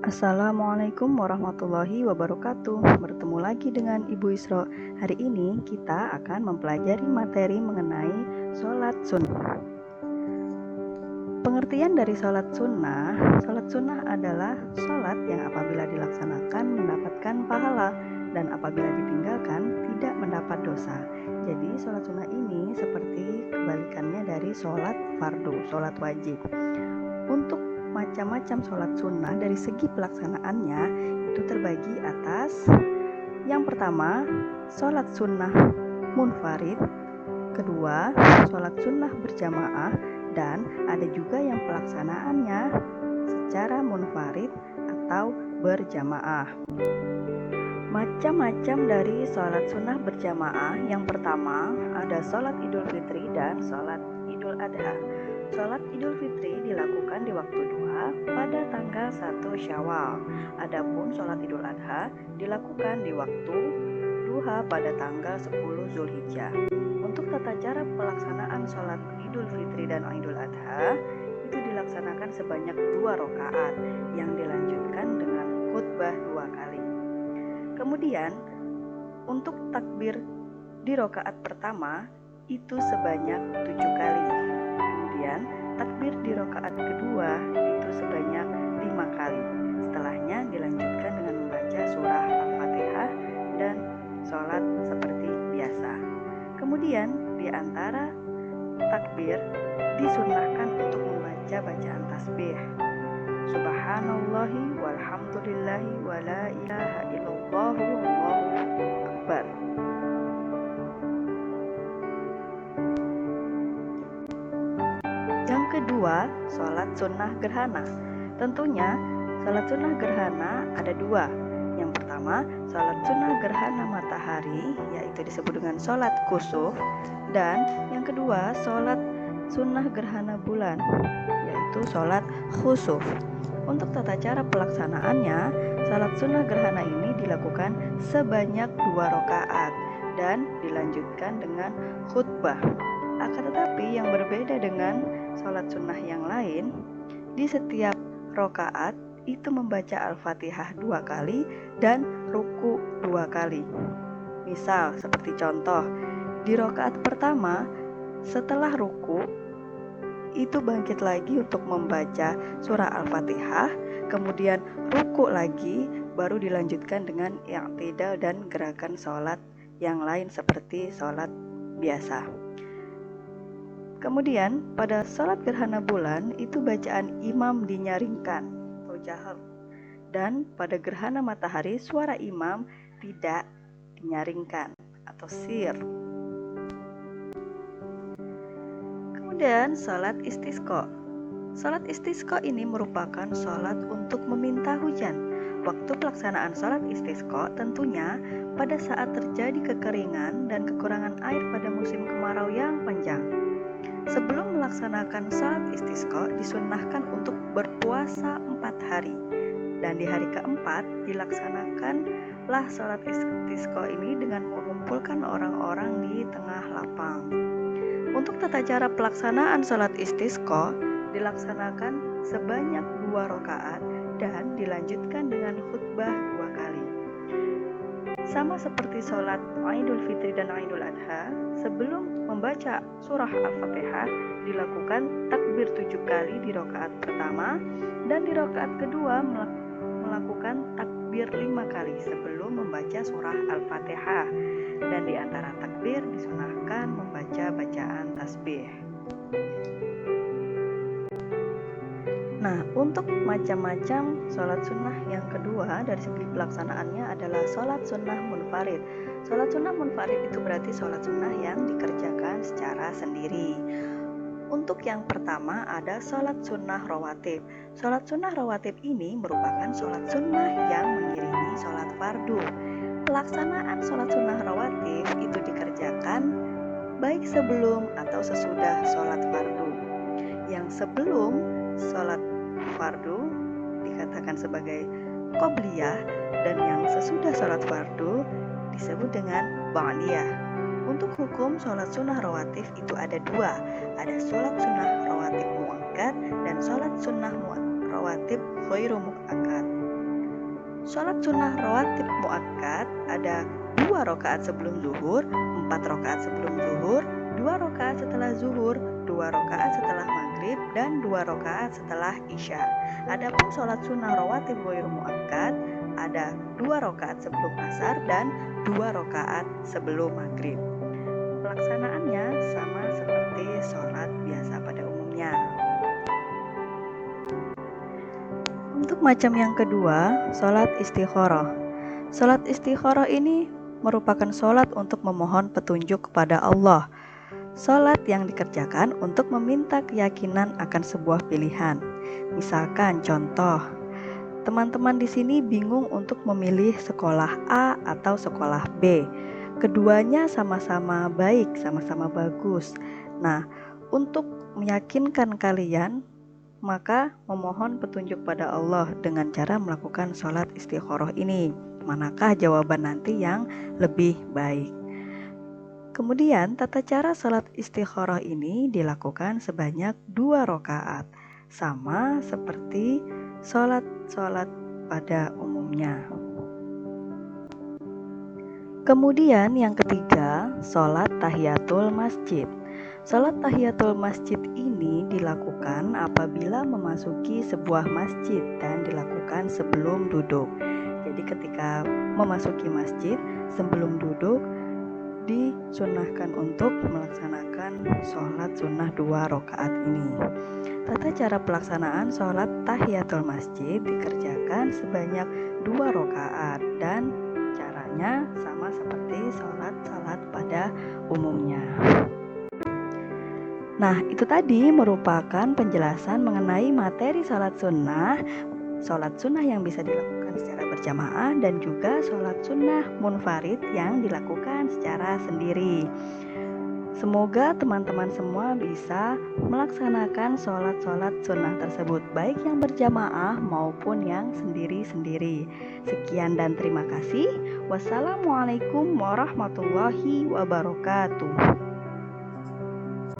Assalamualaikum warahmatullahi wabarakatuh. Bertemu lagi dengan Ibu Isro. Hari ini kita akan mempelajari materi mengenai sholat sunnah. Pengertian dari sholat sunnah adalah sholat yang apabila dilaksanakan mendapatkan pahala dan apabila ditinggalkan tidak mendapat dosa. Jadi sholat sunnah ini seperti kebalikannya dari sholat fardu, sholat wajib. Untuk macam-macam sholat sunnah dari segi pelaksanaannya itu terbagi atas yang pertama sholat sunnah munfarid, kedua sholat sunnah berjamaah, dan ada juga yang pelaksanaannya secara munfarid atau berjamaah. Macam-macam dari sholat sunnah berjamaah, yang pertama ada sholat idul fitri dan sholat idul adha. Sholat Idul Fitri dilakukan di waktu duha pada tanggal 1 Syawal. Adapun sholat Idul Adha dilakukan di waktu duha pada tanggal 10 Zulhijjah. Untuk tata cara pelaksanaan sholat Idul Fitri dan Idul Adha itu dilaksanakan sebanyak 2 rakaat yang dilanjutkan dengan khutbah 2 kali. Kemudian untuk takbir di rakaat pertama itu sebanyak 7 kali. Kemudian takbir di rakaat kedua itu sebanyak 5 kali. Setelahnya dilanjutkan dengan membaca surah Al-Fatihah dan sholat seperti biasa. Kemudian di antara takbir disunnahkan untuk membaca bacaan tasbih. Subhanallahi walhamdulillahi wa la ilaha illallah wallahu akbar. Kedua, sholat sunnah gerhana. Tentunya sholat sunnah gerhana ada 2. Yang pertama, sholat sunnah gerhana matahari, yaitu disebut dengan sholat kusuf. Dan yang kedua, sholat sunnah gerhana bulan, yaitu sholat khusuf. Untuk tata cara pelaksanaannya, sholat sunnah gerhana ini dilakukan sebanyak 2 rakaat dan dilanjutkan dengan khutbah. Akan tetapi yang berbeda dengan sholat sunnah yang lain, di setiap rakaat itu membaca Al-Fatihah 2 kali dan ruku 2 kali. Misal seperti contoh, di rakaat pertama setelah ruku itu bangkit lagi untuk membaca surah Al-Fatihah, kemudian ruku lagi, baru dilanjutkan dengan i'tidal dan gerakan sholat yang lain seperti sholat biasa. Kemudian pada sholat gerhana bulan itu bacaan imam dinyaringkan atau jahar, dan pada gerhana matahari suara imam tidak dinyaringkan atau sir. Kemudian sholat istisqa. Sholat istisqa ini merupakan sholat untuk meminta hujan. Waktu pelaksanaan sholat istisqa tentunya pada saat terjadi kekeringan dan kekurangan air pada musim kemarau yang panjang. Sebelum melaksanakan sholat istisqa disunnahkan untuk berpuasa 4 hari, dan di hari keempat dilaksanakanlah sholat istisqa ini dengan mengumpulkan orang-orang di tengah lapang. Untuk tata cara pelaksanaan sholat istisqa dilaksanakan sebanyak 2 rakaat dan dilanjutkan dengan khutbah 2 kali. Sama seperti sholat Idul Fitri dan Idul Adha, sebelum membaca surah Al-Fatihah dilakukan takbir 7 kali di rakaat pertama, dan di rakaat kedua melakukan takbir 5 kali sebelum membaca surah Al-Fatihah, dan di antara takbir disunahkan membaca bacaan tasbih. Nah, untuk macam-macam sholat sunnah yang kedua dari segi pelaksanaannya adalah sholat sunnah munfarid. Sholat sunnah munfarid itu berarti sholat sunnah yang dikerjakan secara sendiri. Untuk yang pertama ada sholat sunnah rawatib. Sholat sunnah rawatib ini merupakan sholat sunnah yang mengiringi sholat fardu. Pelaksanaan sholat sunnah rawatib itu dikerjakan baik sebelum atau sesudah sholat fardu. Yang sebelum sholat fardu dikatakan sebagai qobliyah, dan yang sesudah sholat fardu disebut dengan ba'diyah. Untuk hukum sholat sunnah rawatib itu ada 2, ada sholat sunnah rawatib muakkad dan sholat sunnah rawatib ghairu muakkad. Sholat sunnah rawatib muakkad ada 2 rakaat sebelum zuhur, 4 rakaat sebelum zuhur, 2 rakaat setelah zuhur, 2 rakaat setelah maghrib, dan 2 rakaat setelah isya. Adapun sholat sunnah rawatib ghairu muakkad ada 2 rakaat sebelum asar dan 2 rakaat sebelum maghrib. Pelaksanaannya sama seperti sholat biasa pada umumnya. Untuk macam yang kedua, sholat istikharah. Sholat istikharah ini merupakan sholat untuk memohon petunjuk kepada Allah. Sholat yang dikerjakan untuk meminta keyakinan akan sebuah pilihan. Misalkan contoh, teman-teman di sini bingung untuk memilih sekolah A atau sekolah B. Keduanya sama-sama baik, sama-sama bagus. Nah, untuk meyakinkan kalian, maka memohon petunjuk pada Allah dengan cara melakukan sholat istikharah ini. Manakah jawaban nanti yang lebih baik? Kemudian tata cara sholat istikharah ini dilakukan sebanyak 2 rakaat, sama seperti sholat pada umumnya. Kemudian yang ketiga, sholat tahiyatul masjid. Sholat tahiyatul masjid ini dilakukan apabila memasuki sebuah masjid dan dilakukan sebelum duduk. Jadi ketika memasuki masjid sebelum duduk disunnahkan untuk melaksanakan sholat sunnah 2 rakaat ini. Tata cara pelaksanaan sholat tahiyatul masjid dikerjakan sebanyak 2 rakaat dan caranya sama seperti sholat pada umumnya. Nah, itu tadi merupakan penjelasan mengenai materi sholat sunnah yang bisa dilakukan secara berjamaah dan juga sholat sunnah munfarid yang dilakukan secara sendiri. Semoga teman-teman semua bisa melaksanakan sholat sunnah tersebut, baik yang berjamaah maupun yang sendiri-sendiri. Sekian dan terima kasih. Wassalamualaikum warahmatullahi wabarakatuh.